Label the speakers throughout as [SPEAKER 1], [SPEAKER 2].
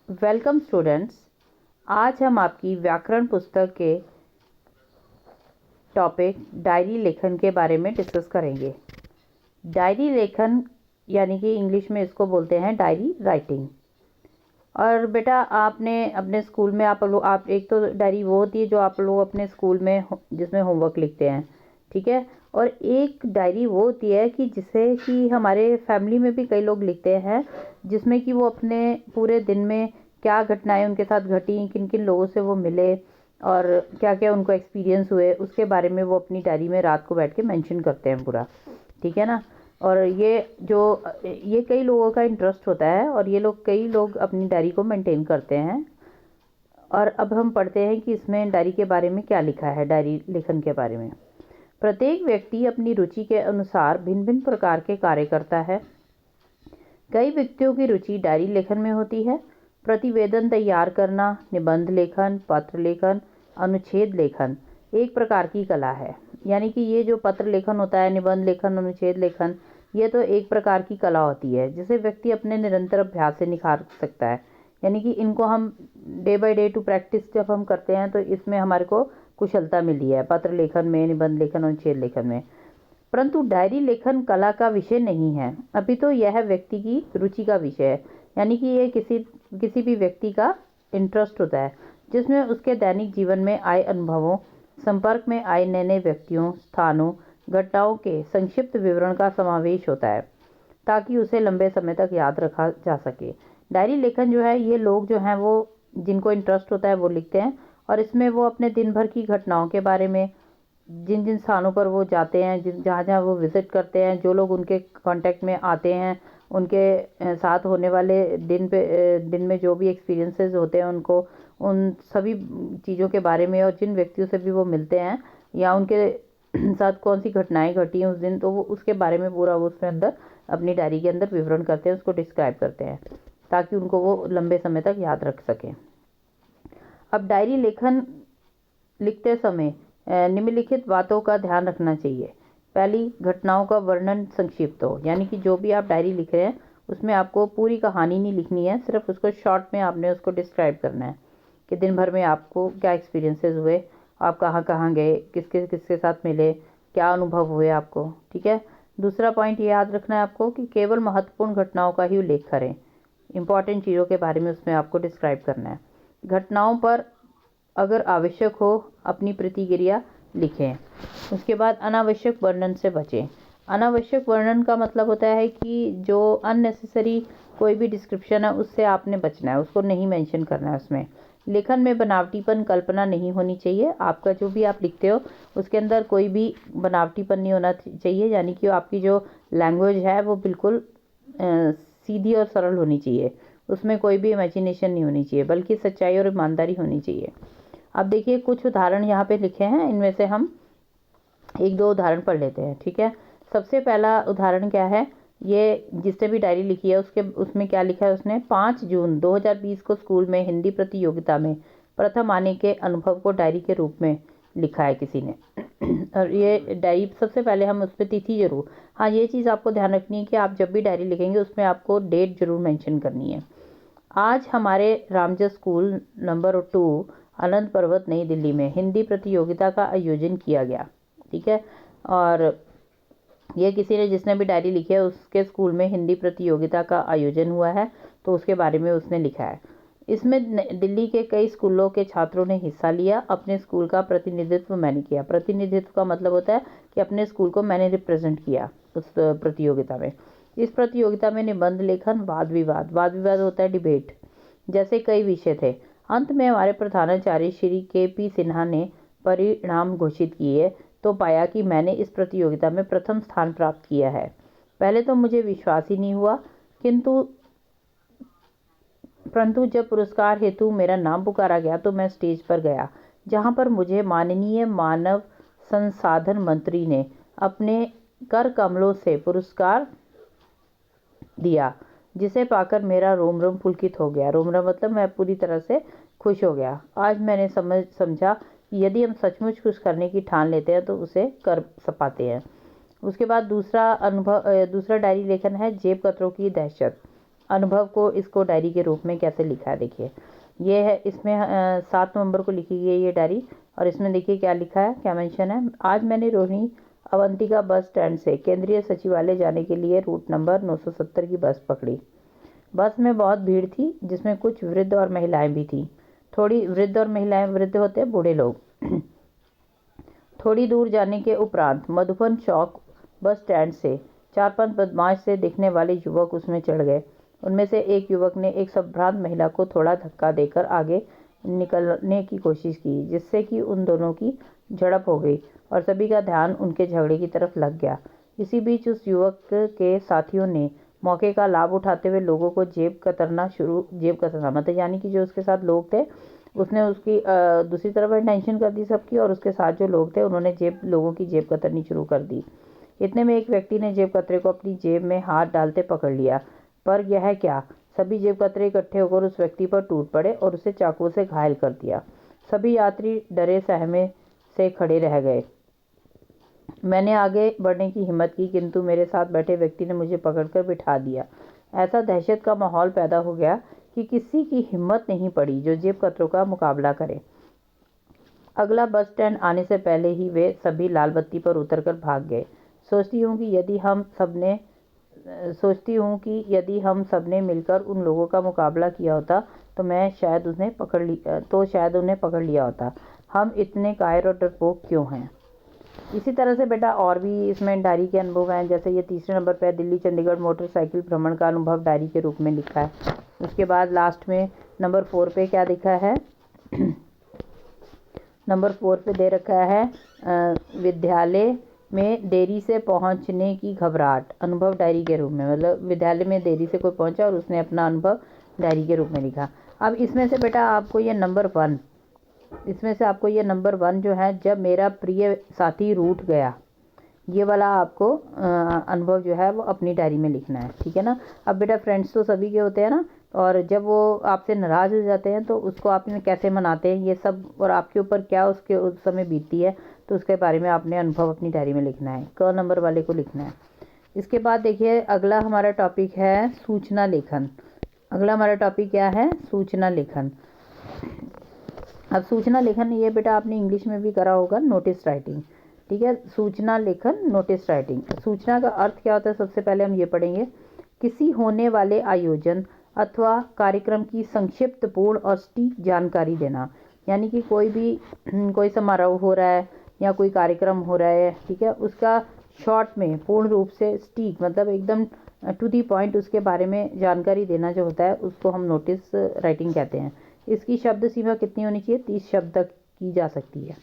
[SPEAKER 1] Welcome students. आज हम आपकी व्याकरण पुस्तक के टॉपिक डायरी लेखन के बारे में डिस्कस करेंगे। डायरी लेखन यानी कि इंग्लिश में इसको बोलते हैं डायरी राइटिंग। और बेटा आपने अपने स्कूल में आप एक तो डायरी वो होती है जो आप लोग अपने स्कूल में जिसमें होमवर्क लिखते हैं, ठीक है। और एक डायरी वो होती है कि जिसे कि हमारे फैमिली में भी कई लोग लिखते हैं, जिसमें कि वो अपने पूरे दिन में क्या घटनाएं उनके साथ घटी, किन किन लोगों से वो मिले और क्या क्या उनको एक्सपीरियंस हुए, उसके बारे में वो अपनी डायरी में रात को बैठ के मेंशन करते हैं पूरा, ठीक है ना। और ये कई लोगों का इंटरेस्ट होता है और कई लोग अपनी डायरी को मेंटेन करते हैं। और अब हम पढ़ते हैं कि इसमें डायरी के बारे में क्या लिखा है। डायरी लेखन के बारे में प्रत्येक व्यक्ति अपनी रुचि के अनुसार भिन्न भिन्न प्रकार के कार्य करता है। कई व्यक्तियों की रुचि डायरी लेखन में होती है। प्रतिवेदन तैयार करना, निबंध लेखन, पत्र लेखन, अनुच्छेद लेखन एक प्रकार की कला है। यानी कि ये जो पत्र लेखन होता है, निबंध लेखन, अनुच्छेद लेखन, ये तो एक प्रकार की कला होती है जिसे व्यक्ति अपने निरंतर अभ्यास से निखार सकता है। यानी कि इनको हम day by day to practice जब हम करते हैं तो इसमें हमारे को कुशलता मिली है, पत्र लेखन में, निबंध लेखन, अनुच्छेद लेखन में। परंतु डायरी लेखन कला का विषय नहीं है, अभी तो यह व्यक्ति की रुचि का विषय है। यानी कि ये किसी भी व्यक्ति का इंटरेस्ट होता है जिसमें उसके दैनिक जीवन में आए अनुभवों, संपर्क में आए नए नए व्यक्तियों, स्थानों, घटनाओं के संक्षिप्त विवरण का समावेश होता है ताकि उसे लंबे समय तक याद रखा जा सके। डायरी लेखन जो है, ये लोग जो हैं वो जिनको इंटरेस्ट होता है वो लिखते हैं और इसमें वो अपने दिन भर की घटनाओं के बारे में, जिन जिन स्थानों पर वो जाते हैं, जिन जहाँ जहाँ वो विज़िट करते हैं, जो लोग उनके कांटेक्ट में आते हैं, उनके साथ होने वाले दिन में जो भी एक्सपीरियंसेस होते हैं उनको, उन सभी चीज़ों के बारे में, और जिन व्यक्तियों से भी वो मिलते हैं या उनके साथ कौन सी घटनाएं घटी हैं उस दिन, तो वो उसके बारे में पूरा वो उसमें अंदर अपनी डायरी के अंदर विवरण करते हैं, उसको डिस्क्राइब करते हैं ताकि उनको वो लंबे समय तक याद रख सकें। अब डायरी लेखन लिखते समय निम्नलिखित बातों का ध्यान रखना चाहिए। पहली, घटनाओं का वर्णन संक्षिप्त हो। यानी कि जो भी आप डायरी लिख रहे हैं उसमें आपको पूरी कहानी नहीं लिखनी है, सिर्फ उसको शॉर्ट में आपने उसको डिस्क्राइब करना है कि दिन भर में आपको क्या एक्सपीरियंसेस हुए, आप कहाँ कहाँ गए, किसके किसके साथ मिले, क्या अनुभव हुए आपको, ठीक है। दूसरा पॉइंट ये याद रखना है आपको कि केवल महत्वपूर्ण घटनाओं का ही उल्लेख करें। इंपॉर्टेंट चीज़ों के बारे में उसमें आपको डिस्क्राइब करना है। घटनाओं पर अगर आवश्यक हो अपनी प्रतिक्रिया लिखें। उसके बाद अनावश्यक वर्णन से बचें। अनावश्यक वर्णन का मतलब होता है कि जो अननेसेसरी कोई भी डिस्क्रिप्शन है उससे आपने बचना है, उसको नहीं मेंशन करना है उसमें। लेखन में बनावटीपन कल्पना नहीं होनी चाहिए। आपका जो भी आप लिखते हो उसके अंदर कोई भी बनावटीपन नहीं होना चाहिए। यानी कि आपकी जो लैंग्वेज है वो बिल्कुल सीधी और सरल होनी चाहिए, उसमें कोई भी इमेजिनेशन नहीं होनी चाहिए, बल्कि सच्चाई और ईमानदारी होनी चाहिए। अब देखिए कुछ उदाहरण यहाँ पे लिखे हैं, इनमें से हम एक दो उदाहरण पढ़ लेते हैं, ठीक है। सबसे पहला उदाहरण क्या है, ये जिसने भी डायरी लिखी है उसमें क्या लिखा है उसने, 5 जून 2020 को स्कूल में हिंदी प्रतियोगिता में प्रथम आने के अनुभव को डायरी के रूप में लिखा है किसी ने। और ये डायरी सबसे पहले हम उस पर तिथि जरूर, हाँ ये चीज़ आपको ध्यान रखनी है कि आप जब भी डायरी लिखेंगे उसमें आपको डेट जरूर मेंशन करनी है। आज हमारे रामजस स्कूल नंबर 2 आनंद पर्वत नई दिल्ली में हिंदी प्रतियोगिता का आयोजन किया गया, ठीक है। और ये किसी ने जिसने भी डायरी लिखी है उसके स्कूल में हिंदी प्रतियोगिता का आयोजन हुआ है तो उसके बारे में उसने लिखा है। इसमें दिल्ली के कई स्कूलों के छात्रों ने हिस्सा लिया। अपने स्कूल का प्रतिनिधित्व मैंने किया। प्रतिनिधित्व का मतलब होता है कि अपने स्कूल को मैंने रिप्रेजेंट किया उस प्रतियोगिता में। इस प्रतियोगिता में निबंध लेखन, वाद विवाद होता है डिबेट, जैसे कई विषय थे। अंत में हमारे प्रधानाचार्य श्री KP सिन्हा ने परिणाम घोषित किए तो पाया कि मैंने इस प्रतियोगिता में प्रथम स्थान प्राप्त किया है। पहले तो मुझे विश्वास ही नहीं हुआ, परंतु जब पुरस्कार हेतु मेरा नाम पुकारा गया तो मैं स्टेज पर गया, जहां पर मुझे माननीय मानव संसाधन मंत्री ने अपने कर कमलों से पुरस्कार दिया, जिसे पाकर मेरा रोम रोम पुलकित हो गया। रोम रोम मतलब मैं पूरी तरह से खुश हो गया। आज मैंने समझा कि यदि हम सचमुच कुछ करने की ठान लेते हैं तो उसे कर पाते हैं। उसके बाद दूसरा डायरी लेखन है जेब कतरों की दहशत। अनुभव को इसको डायरी के रूप में कैसे लिखा है। देखिए ये है, इसमें 7 नवंबर को लिखी गई है ये डायरी, और इसमें देखिए क्या लिखा है, क्या मेंशन है। आज मैंने रोहिणी अवंतिका बस स्टैंड से केंद्रीय सचिवालय जाने के लिए रूट नंबर 970 की बस पकड़ी। बस में बहुत भीड़ थी, जिसमें कुछ वृद्ध और महिलाएं भी थीं। थोड़ी वृद्ध और महिलाएं, वृद्ध होते हैं बूढ़े लोग। थोड़ी दूर जाने के उपरांत मधुबन चौक बस स्टैंड से 4-5 बदमाश से दिखने वाले युवक उसमें चढ़ गए। उनमें से एक युवक ने एक संभ्रांत महिला को थोड़ा धक्का देकर आगे निकलने की कोशिश की, जिससे कि उन दोनों की झड़प हो गई और सभी का ध्यान उनके झगड़े की तरफ लग गया। इसी बीच उस युवक के साथियों ने मौके का लाभ उठाते हुए लोगों को जेब कतरना मतलब यानी कि जो उसके साथ लोग थे, उसने उसकी दूसरी तरफ अटेंशन कर दी सबकी, और उसके साथ जो लोग थे उन्होंने लोगों की जेब कतरनी शुरू कर दी। इतने में एक व्यक्ति ने जेब कतरे को अपनी जेब में हाथ डालते पकड़ लिया, पर यह क्या, सभी जेब कतरे इकट्ठे होकर उस व्यक्ति पर टूट पड़े और उसे चाकू से घायल कर दिया। सभी यात्री डरे सहमे से खड़े रह गए। मैंने आगे बढ़ने की हिम्मत की, किंतु मेरे साथ बैठे व्यक्ति ने मुझे पकड़कर बिठा दिया। ऐसा दहशत का माहौल पैदा हो गया कि किसी की हिम्मत नहीं पड़ी जो जेब कतरों का मुकाबला करे। अगला बस स्टैंड आने से पहले ही वे सभी लाल बत्ती पर उतरकर भाग गए। सोचती हूँ कि यदि हम सबने मिलकर उन लोगों का मुकाबला किया होता तो शायद उन्हें पकड़ लिया होता। हम इतने कायर और डरपोक क्यों हैं। इसी तरह से बेटा और भी इसमें डायरी के अनुभव हैं। जैसे ये तीसरे नंबर पर दिल्ली चंडीगढ़ मोटरसाइकिल भ्रमण का अनुभव डायरी के रूप में लिखा है। उसके बाद लास्ट में नंबर 4 पे क्या लिखा है, नंबर 4 पे दे रखा है विद्यालय में देरी से पहुंचने की घबराहट, अनुभव डायरी के रूप में, मतलब विद्यालय में देरी से कोई पहुंचा और उसने अपना अनुभव डायरी के रूप में लिखा। अब इसमें से बेटा आपको ये नंबर 1 जो है, जब मेरा प्रिय साथी रूठ गया, ये वाला आपको अनुभव जो है वो अपनी डायरी में लिखना है। ठीक है ना। अब बेटा फ्रेंड्स तो सभी के होते हैं ना, और जब वो आपसे नाराज़ हो जाते हैं तो उसको आपने कैसे मनाते हैं ये सब, और आपके ऊपर क्या उसके उस समय बीतती है, तो उसके बारे में आपने अनुभव अपनी डायरी में लिखना है। क नंबर वाले को लिखना है। इसके बाद देखिए अगला हमारा टॉपिक है सूचना लेखन। अगला हमारा टॉपिक क्या है, सूचना लेखन। अब सूचना लेखन ये बेटा आपने इंग्लिश में भी करा होगा, नोटिस राइटिंग। ठीक है, सूचना लेखन, नोटिस राइटिंग। सूचना का अर्थ क्या होता है, सबसे पहले हम ये पढ़ेंगे। किसी होने वाले आयोजन अथवा कार्यक्रम की संक्षिप्त, पूर्ण और सटीक जानकारी देना। यानी कि कोई समारोह हो रहा है या कोई कार्यक्रम हो रहा है, ठीक है, उसका शॉर्ट में पूर्ण रूप से सटीक मतलब एकदम टू दी पॉइंट उसके बारे में जानकारी देना जो होता है, उसको हम नोटिस राइटिंग कहते हैं। इसकी शब्द सीमा कितनी होनी चाहिए, 30 शब्द तक की जा सकती है।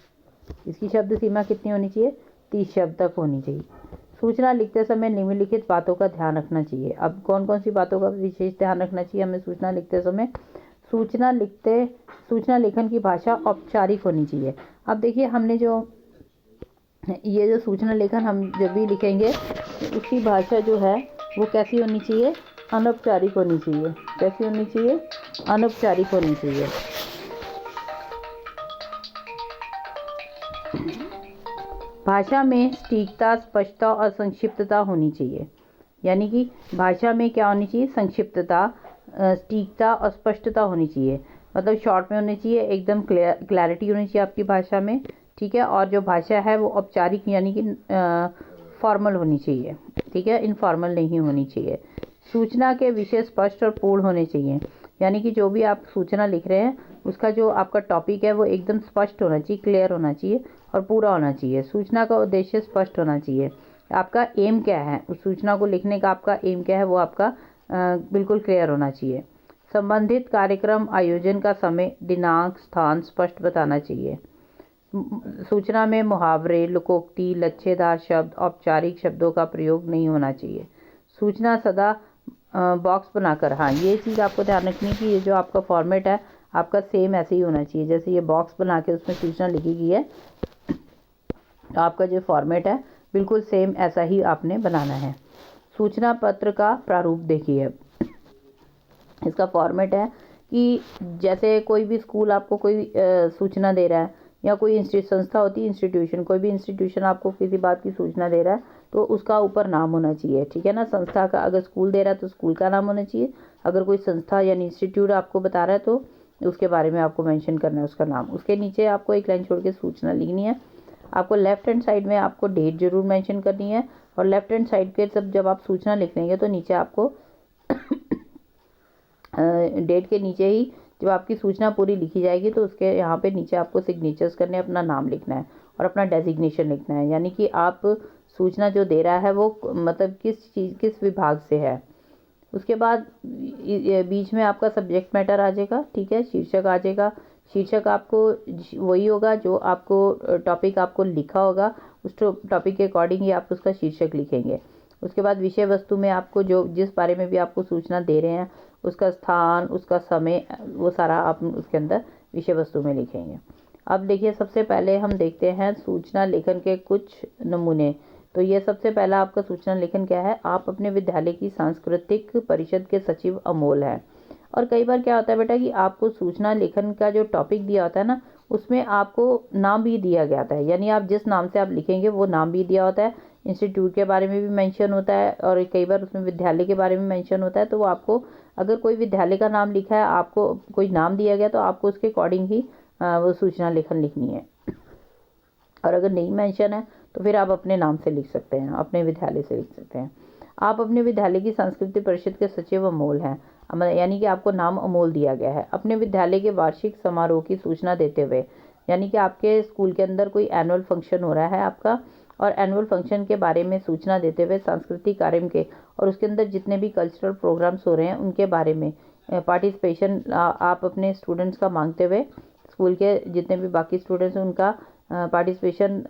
[SPEAKER 1] इसकी शब्द सीमा कितनी होनी चाहिए, 30 शब्द तक होनी चाहिए। सूचना लिखते समय निम्नलिखित बातों का ध्यान रखना चाहिए। अब कौन कौन सी बातों का विशेष ध्यान रखना चाहिए हमें सूचना लिखते समय। सूचना लेखन की भाषा औपचारिक होनी चाहिए। अब देखिए हमने जो सूचना लेखन हम जब भी लिखेंगे तो उसकी भाषा जो है वो कैसी होनी चाहिए, अनौपचारिक होनी चाहिए। कैसी होनी चाहिए, अनौपचारिक होनी चाहिए। भाषा में सटीकता, स्पष्टता और संक्षिप्तता होनी चाहिए। यानी कि भाषा में क्या होनी चाहिए, संक्षिप्तता, सटीकता और स्पष्टता होनी चाहिए। मतलब शॉर्ट में होनी चाहिए, एकदम क्लैरिटी होनी चाहिए आपकी भाषा में। ठीक है, और जो भाषा है वो औपचारिक यानी कि फॉर्मल होनी चाहिए। ठीक है, इनफॉर्मल नहीं होनी चाहिए। सूचना के विषय स्पष्ट और पूर्ण होने चाहिए। यानी कि जो भी आप सूचना लिख रहे हैं उसका जो आपका टॉपिक है वो एकदम स्पष्ट होना चाहिए, क्लियर होना चाहिए और पूरा होना चाहिए। सूचना का उद्देश्य स्पष्ट होना चाहिए। आपका एम क्या है, उस सूचना को लिखने का आपका एम क्या है वो आपका बिल्कुल क्लियर होना चाहिए। संबंधित कार्यक्रम आयोजन का समय, दिनांक, स्थान स्पष्ट बताना चाहिए। सूचना में मुहावरे, लोकोक्ति, लच्छेदार शब्द, औपचारिक शब्दों का प्रयोग नहीं होना चाहिए। सूचना सदा बॉक्स बनाकर, हाँ ये चीज़ आपको ध्यान रखनी है कि ये जो आपका फॉर्मेट है आपका सेम ऐसे ही होना चाहिए। जैसे ये बॉक्स बना के उसमें सूचना लिखी गई है, तो आपका जो फॉर्मेट है बिल्कुल सेम ऐसा ही आपने बनाना है। सूचना पत्र का प्रारूप देखिए। इसका फॉर्मेट है कि जैसे कोई भी स्कूल आपको कोई सूचना दे रहा है या कोई संस्था होती है, इंस्टीट्यूशन, कोई भी इंस्टीट्यूशन आपको किसी बात की सूचना दे रहा है तो उसका ऊपर नाम होना चाहिए, ठीक है ना। संस्था का, अगर स्कूल दे रहा है तो स्कूल का नाम होना चाहिए, अगर कोई संस्था यानी इंस्टीट्यूट आपको बता रहा है तो उसके बारे में आपको मेंशन करना है उसका नाम। उसके नीचे आपको एक लाइन छोड़ के सूचना लिखनी है। आपको लेफ्ट हैंड साइड में आपको डेट जरूर मेंशन करनी है, और लेफ्ट हैंड साइड पे जब आप सूचना लिख लेंगे तो नीचे आपको डेट के नीचे ही जब आपकी सूचना पूरी लिखी जाएगी तो उसके यहाँ पे नीचे आपको सिग्नेचर्स करने, अपना नाम लिखना है और अपना डेजिग्नेशन लिखना है, यानी कि आप सूचना जो दे रहा है वो मतलब किस विभाग से है। उसके बाद बीच में आपका सब्जेक्ट मैटर आ जाएगा, ठीक है, शीर्षक आ जाएगा। शीर्षक आपको वही होगा जो आपको टॉपिक आपको लिखा होगा, उस टॉपिक के अकॉर्डिंग ही आप उसका शीर्षक लिखेंगे। उसके बाद विषय वस्तु में आपको जो जिस बारे में भी आपको सूचना दे रहे हैं उसका स्थान, उसका समय, वो सारा आप उसके अंदर विषय वस्तु में लिखेंगे। अब देखिए, सबसे पहले हम देखते हैं सूचना लेखन के कुछ नमूने। तो ये सबसे पहला आपका सूचना लेखन क्या है, आप अपने विद्यालय की सांस्कृतिक परिषद के सचिव अमोल है। और कई बार क्या होता है बेटा कि आपको सूचना लेखन का जो टॉपिक दिया होता है ना, उसमें आपको नाम भी दिया गया होता है, यानी आप जिस नाम से आप लिखेंगे वो नाम भी दिया होता है। इंस्टीट्यूट के बारे में भी मेंशन होता है और कई बार उसमें विद्यालय के बारे में मेंशन होता है। तो वो आपको, अगर कोई विद्यालय का नाम लिखा है, आपको कोई नाम दिया गया, तो आपको उसके अकॉर्डिंग ही वो सूचना लेखन लिखनी है। और अगर नहीं मेंशन है तो फिर आप अपने नाम से लिख सकते हैं, अपने विद्यालय से लिख सकते हैं। आप अपने विद्यालय की सांस्कृतिक परिषद के सचिव अमोल हैं, यानी कि आपको नाम अमोल दिया गया है। अपने विद्यालय के वार्षिक समारोह की सूचना देते हुए, यानी कि आपके स्कूल के अंदर कोई एनुअल फंक्शन हो रहा है आपका, और एनुअल फंक्शन के बारे में सूचना देते हुए सांस्कृतिक कार्यक्रम के और उसके अंदर जितने भी कल्चरल प्रोग्राम्स हो रहे हैं उनके बारे में पार्टिसिपेशन आप अपने स्टूडेंट्स का मांगते हुए, स्कूल के जितने भी बाकी स्टूडेंट्स हैं उनका पार्टिसिपेशन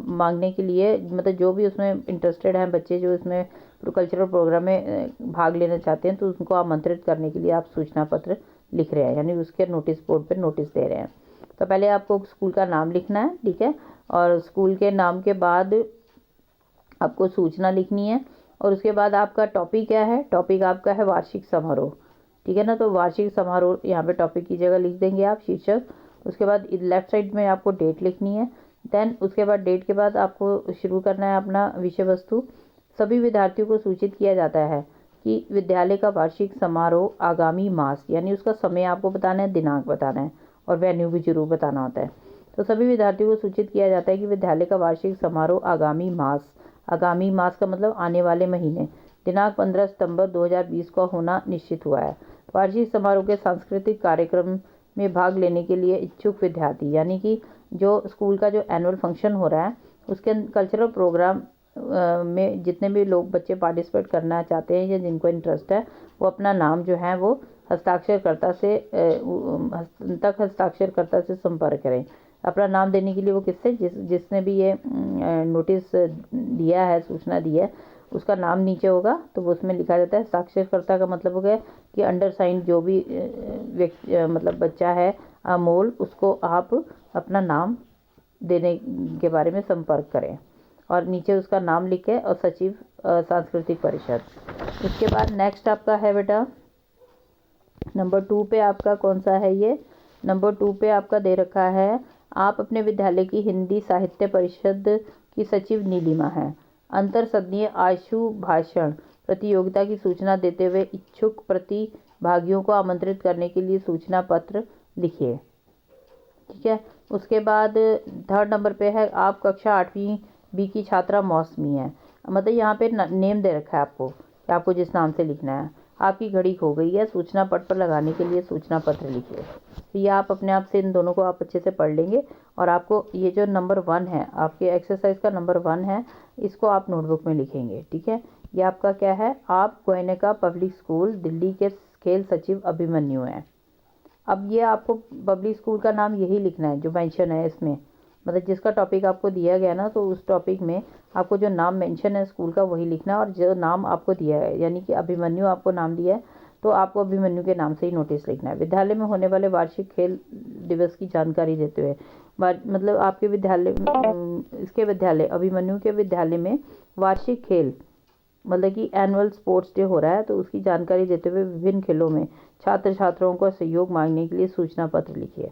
[SPEAKER 1] मांगने के लिए, मतलब जो भी उसमें इंटरेस्टेड हैं बच्चे जो इसमें कल्चरल प्रोग्राम में भाग लेना चाहते हैं, तो उनको आमंत्रित करने के लिए आप सूचना पत्र लिख रहे हैं, यानी उसके नोटिस बोर्ड पर नोटिस दे रहे हैं। तो पहले आपको स्कूल का नाम लिखना है, ठीक है, और स्कूल के नाम के बाद आपको सूचना लिखनी है। और उसके बाद आपका टॉपिक क्या है, टॉपिक आपका है वार्षिक समारोह, ठीक है ना। तो वार्षिक समारोह यहाँ पे टॉपिक की जगह लिख देंगे आप शीर्षक। उसके बाद लेफ्ट साइड में आपको डेट लिखनी है। देन उसके बाद डेट के बाद आपको शुरू करना है अपना विषय वस्तु। सभी विद्यार्थियों को सूचित किया जाता है कि विद्यालय का वार्षिक समारोह आगामी मास, यानी उसका समय आपको बताना है, दिनांक बताना है, और वेन्यू भी जरूर बताना होता है। तो सभी विद्यार्थियों को सूचित किया जाता है कि विद्यालय का वार्षिक समारोह आगामी मास का मतलब आने वाले महीने, दिनांक 15 सितंबर 2020 को होना निश्चित हुआ है। वार्षिक समारोह के सांस्कृतिक कार्यक्रम में भाग लेने के लिए इच्छुक विद्यार्थी, यानी कि जो स्कूल का जो एनुअल फंक्शन हो रहा है उसके कल्चरल प्रोग्राम में जितने भी लोग बच्चे पार्टिसिपेट करना चाहते हैं या जिनको इंटरेस्ट है, वो अपना नाम जो है वो हस्ताक्षरकर्ता से संपर्क करें। अपना नाम देने के लिए वो किससे, जिसने भी ये नोटिस दिया है, सूचना दी है, उसका नाम नीचे होगा। तो वो उसमें लिखा जाता है। साक्षरकर्ता का मतलब हो गया कि अंडरसाइन जो भी मतलब बच्चा है अमोल, उसको आप अपना नाम देने के बारे में संपर्क करें, और नीचे उसका नाम लिखे, और सचिव सांस्कृतिक परिषद। उसके बाद नेक्स्ट आपका है बेटा नंबर 2 पे आपका कौन सा है, ये नंबर 2 पे आपका दे रखा है, आप अपने विद्यालय की हिंदी साहित्य परिषद की सचिव नीलिमा हैं। अंतर सदनीय आशु भाषण प्रतियोगिता की सूचना देते हुए इच्छुक प्रतिभागियों को आमंत्रित करने के लिए सूचना पत्र लिखिए, ठीक है। उसके बाद 3rd नंबर पे है, आप कक्षा 8वीं बी की छात्रा मौसमी है, मतलब यहाँ पे नेम दे रखा है आपको कि आपको जिस नाम से लिखना है। आपकी घड़ी खो गई है, सूचना पट पर लगाने के लिए सूचना पत्र लिखिए। तो ये आप अपने आप से इन दोनों को आप अच्छे से पढ़ लेंगे, और आपको ये जो नंबर 1 है आपके एक्सरसाइज का नंबर 1 है, इसको आप नोटबुक में लिखेंगे, ठीक है। ये आपका क्या है, आप गोयनका पब्लिक स्कूल दिल्ली के खेल सचिव अभिमन्यु हैं। अब ये आपको पब्लिक स्कूल का नाम यही लिखना है जो मेंशन है इसमें, मतलब जिसका टॉपिक आपको दिया गया ना, तो उस टॉपिक में आपको जो नाम मेंशन है स्कूल का वही लिखना है, और जो नाम आपको दिया है, यानी कि अभिमन्यु आपको नाम दिया है, तो आपको अभिमन्यु के नाम से ही नोटिस लिखना है। विद्यालय में होने वाले वार्षिक खेल दिवस की जानकारी देते हुए, मतलब आपके विद्यालय इसके विद्यालय अभिमन्यु के विद्यालय में वार्षिक खेल मतलब कि एनुअल स्पोर्ट्स डे हो रहा है, तो उसकी जानकारी देते हुए विभिन्न खेलों में छात्र छात्राओं का सहयोग मांगने के लिए सूचना पत्र लिखिए।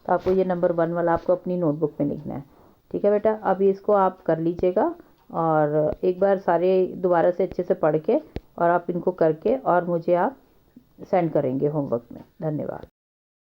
[SPEAKER 1] तो आपको ये नंबर 1 वाला आपको अपनी नोटबुक में लिखना है, ठीक है बेटा। अब इसको आप कर लीजिएगा, और एक बार सारे दोबारा से अच्छे से पढ़ के और आप इनको करके और मुझे आप सेंड करेंगे होमवर्क में। धन्यवाद।